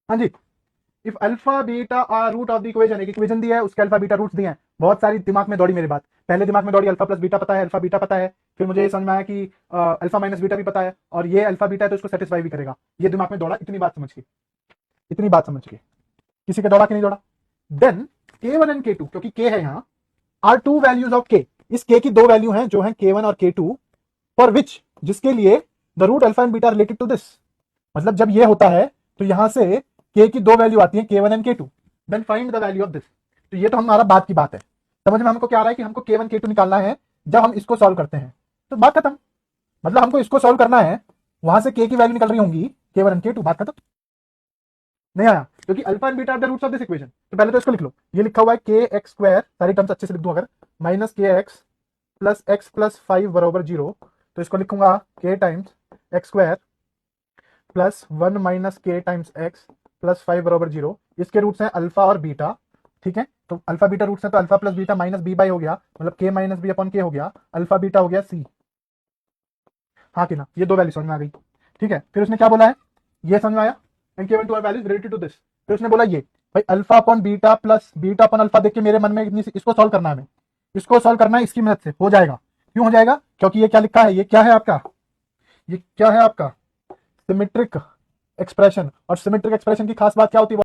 हाँ जी, if alpha beta are root of the equation, एक इक्वेशन दी है उसके अल्फा बीटा रूट्स दिए हैं। बहुत सारी दिमाग में दौड़ी मेरी बात, पहले दिमाग में दौड़ी अल्फा प्लस बीटा पता है, अल्फा बीटा पता है, फिर मुझे ये समझ में आया कि अल्फा माइनस बीटा भी पता है और ये अल्फा बीटा है तो इसको सेटिस्फाई भी करेगा। ये दिमाग में दौड़ा, इतनी बात समझ के, इतनी बात समझ के किसी का दौड़ा कि नहीं दौड़ा। देन K1 एंड K2, क्योंकि K है यहाँ, are two values of K, इस K की दो वैल्यू हैं जो है K1 और K2, फॉर विच, जिसके लिए the root alpha and beta related to this. मतलब जब ये होता है तो यहां से K की दो वैल्यू आती है K1 and K2, then find the value of this. तो ये तो हमारा बात की बात है, समझ में हमको क्या आ रहा है कि हमको K1 K2 निकालना है जब हम इसको सॉल्व करते हैं, तो बात खत्म। मतलब हमको इसको सॉल्व करना है, वहां से K की वैल्यू निकल रही होंगी K1 एंड K2, बात खत्म। नहीं आया, क्योंकि alpha and beta are the roots of this equation. तो पहले तो इसको लिख लो, ये लिखा हुआ है के एक्स स्क्वायर, सारी टर्म्स अच्छे से लिख दूं अगर, माइनस के एक्स प्लस 5 बराबर 0, तो इसको लिखूंगा के times x square plus 1 minus के टाइम्स एक्स प्लस 5 बराबर 0। इसके रूट्स हैं अल्फा और बीटा, ठीक है, तो अल्फा बीटा रूट्स हैं तो alpha plus beta minus B by हो गया, मतलब के माइनस बी अपॉन के हो गया, अल्फा बीटा हो गया सी। हाँ कि ना, ये दो वैल्यू समझ में आ गई। ठीक है, फिर उसने क्या बोला है, ये समझ में आया, and given two are values related to this. फिर उसने बोला ये भाई alpha upon beta plus beta upon alpha देख के मेरे मन में इतनी, इसको सॉल्व करना है, हमें इसको सॉल्व करना है, इसकी मदद से हो जाएगा। क्यों हो जाएगा, क्योंकि ये क्या लिखा है, ये क्या है आपका, ये क्या है आपका सिमेट्रिक एक्सप्रेशन। और सिमेट्रिक एक्सप्रेशन की खास बात क्या होती है,